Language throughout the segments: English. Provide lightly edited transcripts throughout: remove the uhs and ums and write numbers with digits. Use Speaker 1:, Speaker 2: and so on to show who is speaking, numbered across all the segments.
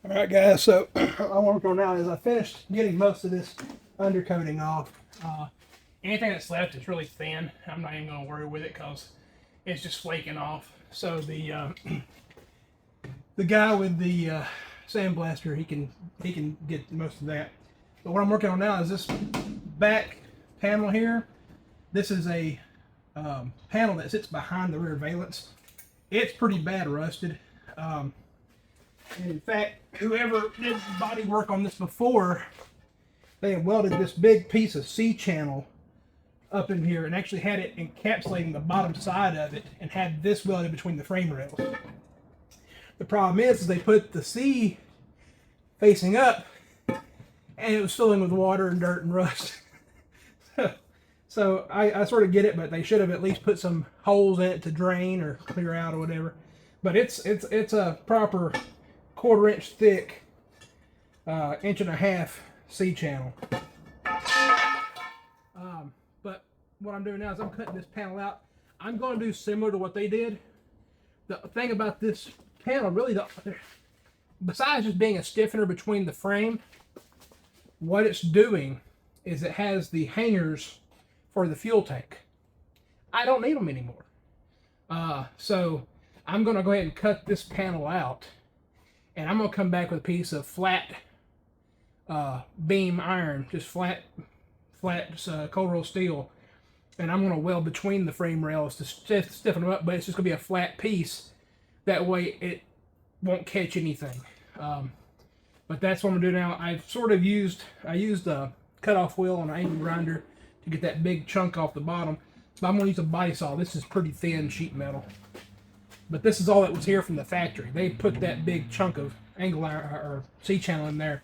Speaker 1: All right, guys. So what I'm working on now is I finished getting most of this undercoating off. Anything that's left is really thin. I'm not even going to worry with it because it's just flaking off. So the guy with the sandblaster, he can get most of that. But what I'm working on now is this back panel here. This is a panel that sits behind the rear valence. It's pretty bad rusted. And in fact, whoever did body work on this before, they had welded this big piece of C-channel up in here and actually had it encapsulating the bottom side of it and had this welded between the frame rails. The problem is they put the C facing up and it was filling with water and dirt and rust. So I sort of get it, but they should have at least put some holes in it to drain or clear out or whatever. But it's a proper 1/4 inch thick, 1.5 inch C-channel. But what I'm doing now is I'm cutting this panel out. I'm going to do similar to what they did. The thing about this panel, really, besides just being a stiffener between the frame, what it's doing is it has the hangers for the fuel tank. I don't need them anymore. So I'm going to go ahead and cut this panel out, and I'm going to come back with a piece of flat beam iron, just flat cold roll steel, and I'm going to weld between the frame rails to stiffen them up, but it's just going to be a flat piece. That way it won't catch anything. But that's what I'm going to do now. I used a cutoff wheel on an angle grinder to get that big chunk off the bottom. But I'm going to use a body saw. This is pretty thin sheet metal. But this is all that was here from the factory. They put that big chunk of angle iron or C-channel in there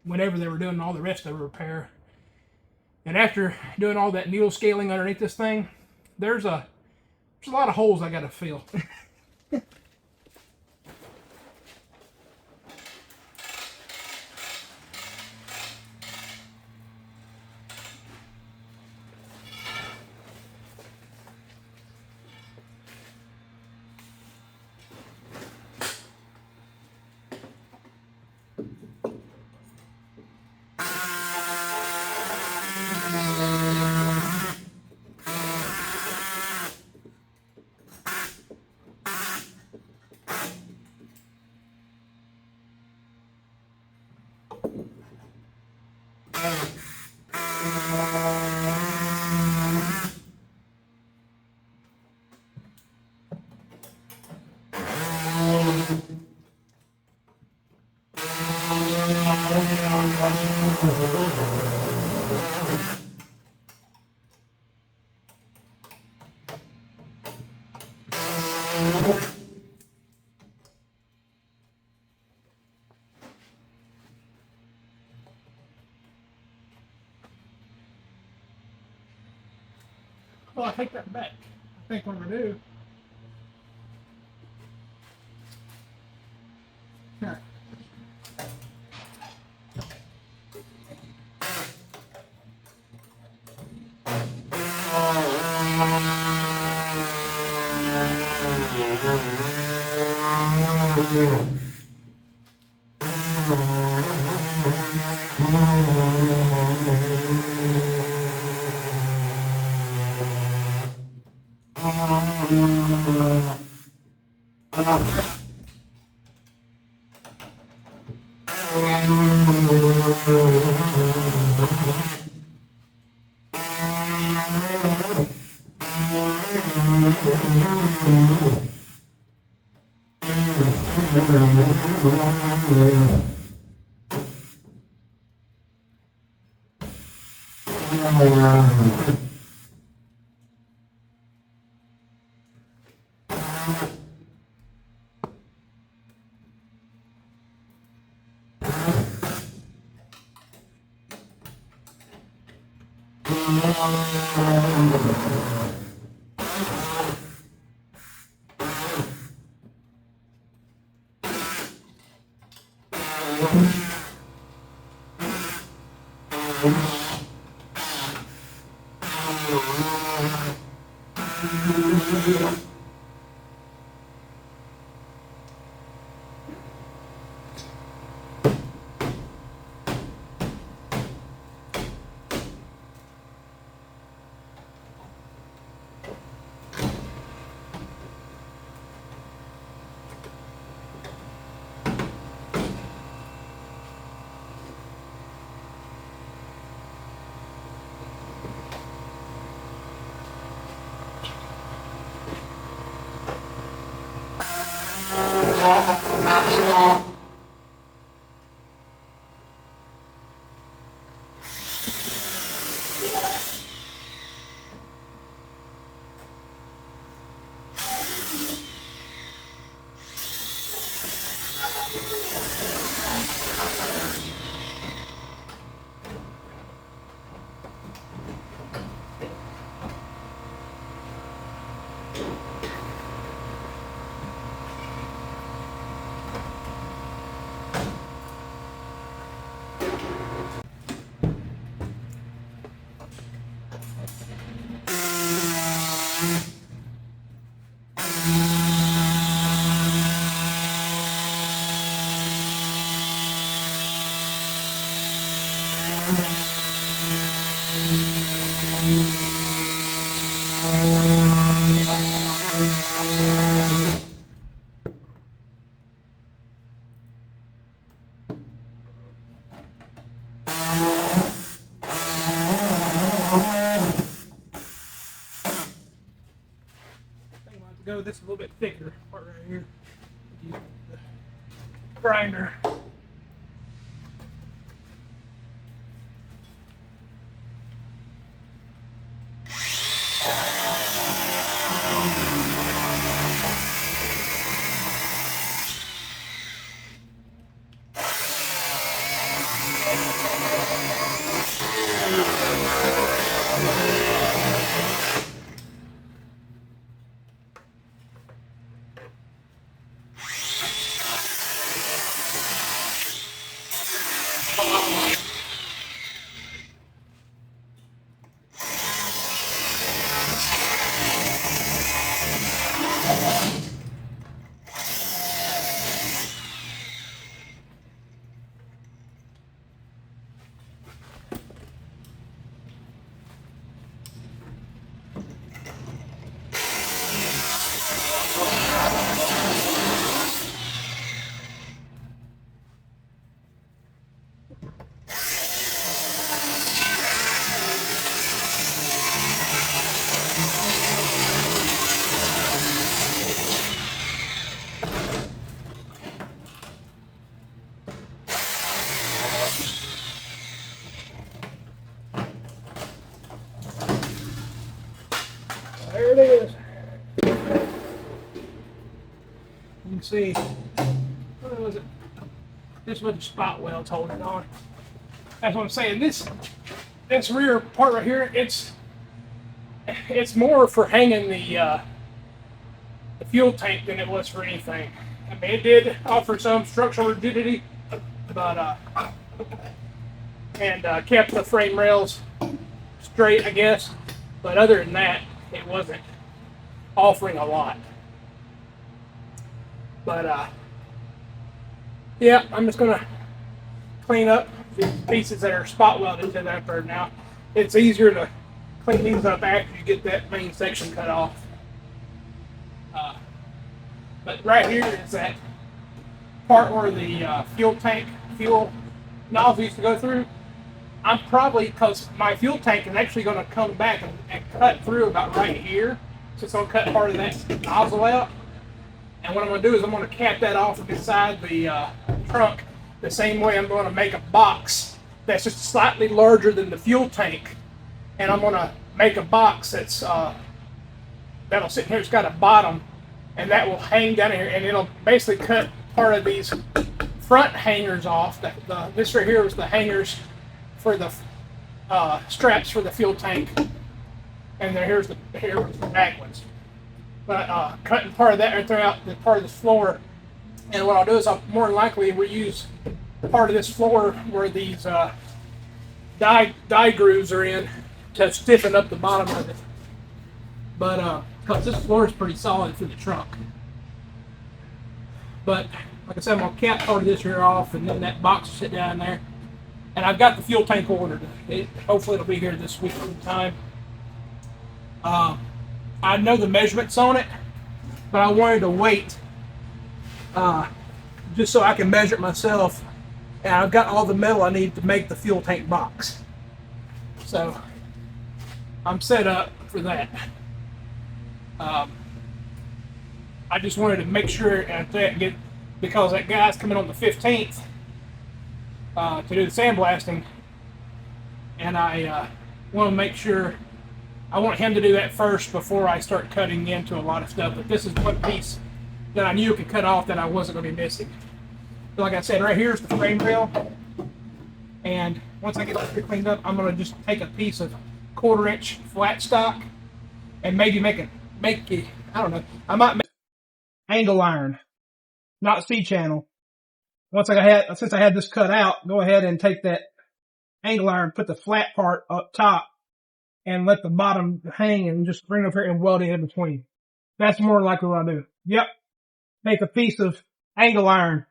Speaker 1: whenever they were doing all the rest of the repair. And after doing all that needle scaling underneath this thing, there's a lot of holes I got to fill. Well, I take that back. I think what I'm going to do. Here. Go this a little bit thicker part right here. Use the grinder. There it is. You can see, what was it? This was the spot welds holding on. That's what I'm saying. This rear part right here, it's more for hanging the fuel tank than it was for anything. I mean, it did offer some structural rigidity, but kept the frame rails straight, I guess. But other than that, it wasn't offering a lot. But yeah, I'm just gonna clean up these pieces that are spot welded to that bird now. It's easier to clean these up after you get that main section cut off. But right here is that part where the fuel nozzle used to go through. I'm probably, because my fuel tank is actually going to come back and cut through about right here. So it's going to cut part of that nozzle out. And what I'm going to do is I'm going to cap that off beside the trunk the same way I'm going to make a box that's just slightly larger than the fuel tank. And I'm going to make a box that's that'll sit here. It's got a bottom, and that will hang down here, and it'll basically cut part of these front hangers off. This right here was the hangers for the straps for the fuel tank, and then here's the back ones. But cutting part of that right there out, the part of this floor, and what I'll do is I'll more than likely reuse part of this floor where these die grooves are in to stiffen up the bottom of it. But because this floor is pretty solid for the trunk. But like I said, I'm gonna cap part of this here off, and then that box will sit down there. And I've got the fuel tank ordered. Hopefully it'll be here this week sometime. I know the measurements on it, but I wanted to wait just so I can measure it myself. And I've got all the metal I need to make the fuel tank box. So I'm set up for that. I just wanted to make sure and get because that guy's coming on the 15th to do the sandblasting, and I want to make sure. I want him to do that first before I start cutting into a lot of stuff. But this is one piece that I knew could cut off that I wasn't going to be missing. So like I said, right here is the frame rail. And once I get this cleaned up, I'm going to just take a piece of 1/4 inch flat stock and maybe make it, I don't know, I might make angle iron, not C-channel. Since I had this cut out, go ahead and take that angle iron, put the flat part up top, and let the bottom hang and just bring it up here and weld it in between. That's more likely what I do. Yep. Take a piece of angle iron,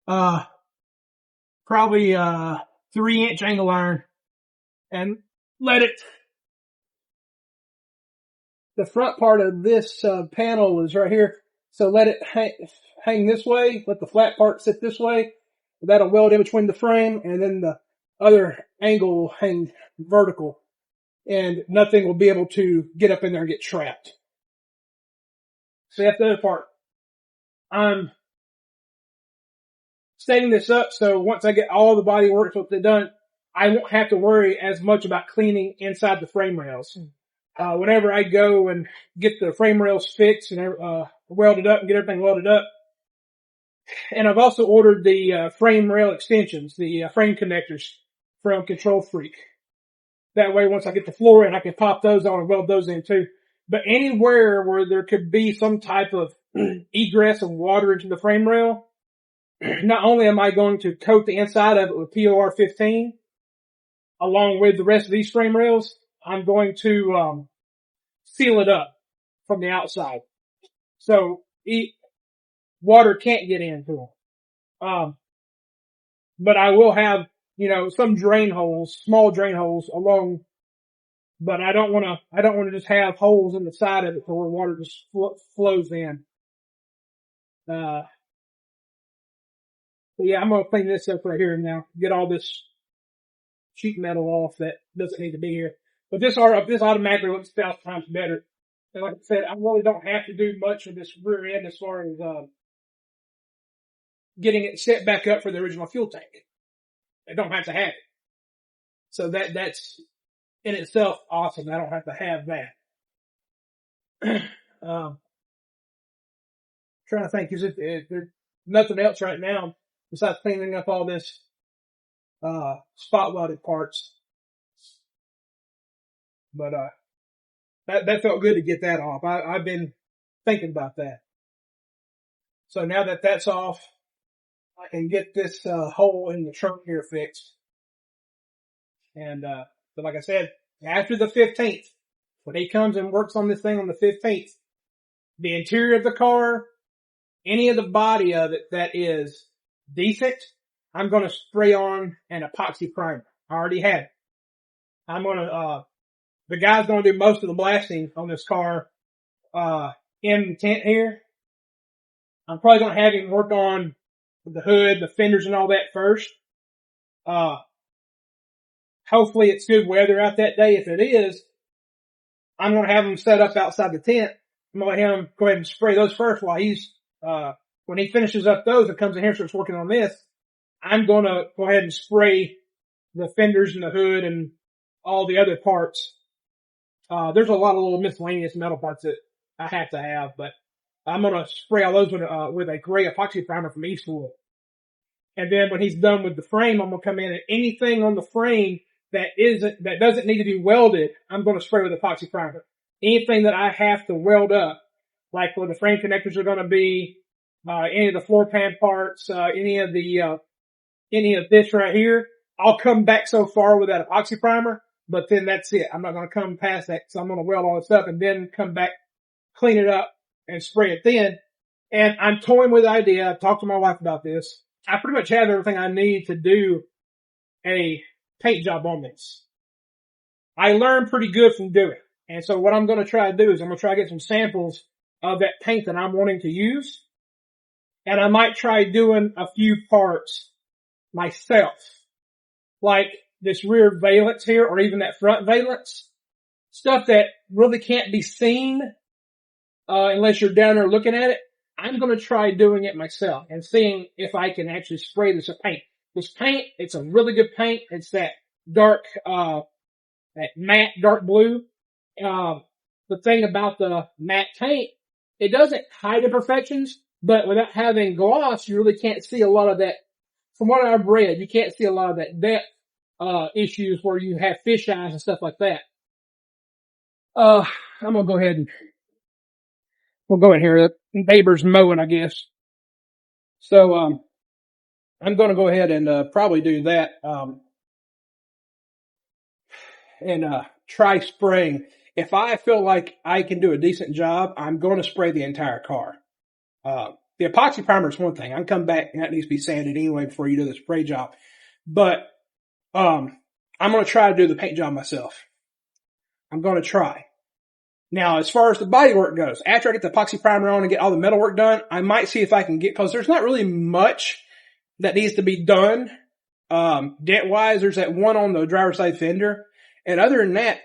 Speaker 1: probably 3-inch angle iron, and let it. The front part of this panel is right here, so let it hang this way. Let the flat part sit this way. That'll weld in between the frame, and then the other angle will hang vertical. And nothing will be able to get up in there and get trapped. So that's the other part. I'm setting this up so once I get all the body work done, I won't have to worry as much about cleaning inside the frame rails. Whenever I go and get the frame rails fixed and welded up and get everything welded up. And I've also ordered the frame rail extensions, the frame connectors from Control Freak. That way, once I get the floor in, I can pop those on and weld those in too. But anywhere where there could be some type of egress of water into the frame rail, not only am I going to coat the inside of it with POR 15, along with the rest of these frame rails, I'm going to seal it up from the outside. So water can't get into them. But I will have, some drain holes, small drain holes along, but I don't want to just have holes in the side of it where water just flows in. But yeah, I'm going to clean this up right here now. Get all this sheet metal off that doesn't need to be here. But this automatically looks 1,000 times better. And like I said, I really don't have to do much with this rear end as far as, getting it set back up for the original fuel tank. I don't have to have it. So that's in itself awesome. I don't have to have that. Trying to think, there's nothing else right now besides cleaning up all this, spot welded parts. But, that felt good to get that off. I've been thinking about that. So now that that's off, I can get this hole in the trunk here fixed. And but like I said, after the 15th, when he comes and works on this thing on the 15th, the interior of the car, any of the body of it that is decent, I'm going to spray on an epoxy primer. I already had it. I'm going to, the guy's going to do most of the blasting on this car in the tent here. I'm probably going to have him work on the hood, the fenders and all that first. Hopefully it's good weather out that day. If it is, I'm going to have him set up outside the tent. I'm going to let him go ahead and spray those first while he's, when he finishes up those and comes in here and starts working on this, I'm going to go ahead and spray the fenders and the hood and all the other parts. There's a lot of little miscellaneous metal parts that I have to have, but I'm going to spray all those with a gray epoxy primer from Eastwood. And then when he's done with the frame, I'm going to come in and anything on the frame that doesn't need to be welded, I'm going to spray with epoxy primer. Anything that I have to weld up, like where the frame connectors are going to be, any of the floor pan parts, any of this right here, I'll come back so far with that epoxy primer, but then that's it. I'm not going to come past that, so I'm going to weld all this up and then come back, clean it up, and spray it then. And I'm toying with the idea. I've talked to my wife about this. I pretty much have everything I need to do a paint job on this. I learned pretty good from doing it. And so what I'm going to try to do is I'm going to try to get some samples of that paint that I'm wanting to use. And I might try doing a few parts myself. Like this rear valence here or even that front valence. Stuff that really can't be seen unless you're down there looking at it.
Speaker 2: I'm going to try doing it myself and seeing if I can actually spray this paint. This paint, it's a really good paint. It's that dark, that matte dark blue. The thing about the matte paint, it doesn't hide imperfections, but without having gloss, you really can't see a lot of that. From what I've read, you can't see a lot of that depth, issues where you have fish eyes and stuff like that. I'm gonna go ahead and we'll go in here. The neighbor's mowing, I guess. So, I'm gonna go ahead and, probably do that, and try spraying. If I feel like I can do a decent job, I'm going to spray the entire car. The epoxy primer is one thing. I can come back and that needs to be sanded anyway before you do the spray job. But I'm going to try to do the paint job myself. I'm going to try. Now, as far as the body work goes, after I get the epoxy primer on and get all the metal work done, I might see if I can get, because there's not really much that needs to be done. Dent-wise, there's that one on the driver's side fender. And other than that,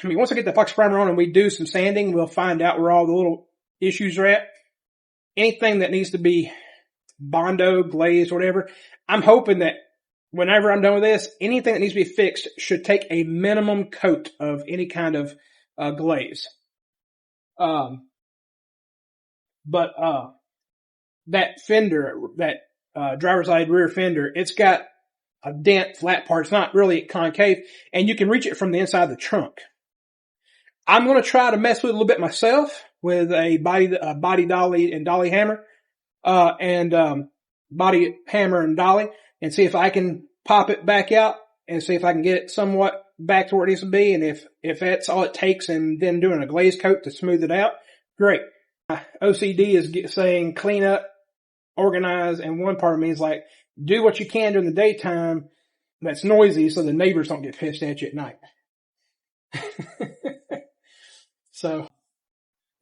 Speaker 2: I mean, once I get the epoxy primer on and we do some sanding, we'll find out where all the little issues are at. Anything that needs to be Bondo, glazed, whatever, I'm hoping that whenever I'm done with this, anything that needs to be fixed should take a minimum coat of any kind of glaze. But that fender, that driver's side rear fender, it's got a dent, flat part. It's not really concave, and you can reach it from the inside of the trunk. I'm going to try to mess with it a little bit myself with a body dolly and dolly hammer, body hammer and dolly, and see if I can pop it back out and see if I can get it somewhat back to where it needs to be. And if that's all it takes, and then doing a glaze coat to smooth it out, great. My OCD is saying clean up, organize, and one part of me is like, do what you can during the daytime that's noisy so the neighbors don't get pissed at you at night. So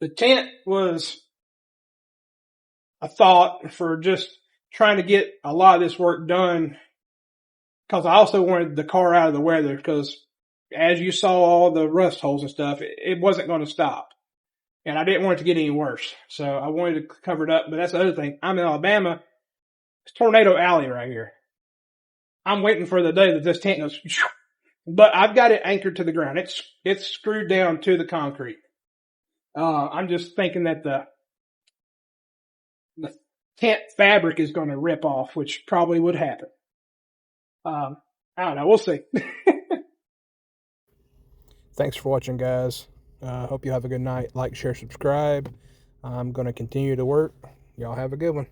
Speaker 2: the tent was a thought for just trying to get a lot of this work done, because I also wanted the car out of the weather, because as you saw all the rust holes and stuff, it wasn't going to stop. And I didn't want it to get any worse. So I wanted to cover it up. But that's the other thing. I'm in Alabama. It's Tornado Alley right here. I'm waiting for the day that this tent goes, but I've got it anchored to the ground. It's screwed down to the concrete. I'm just thinking that the tent fabric is going to rip off, which probably would happen. I don't know. We'll see.
Speaker 1: Thanks for watching, guys. Hope you have a good night. Like, share, subscribe. I'm going to continue to work. Y'all have a good one.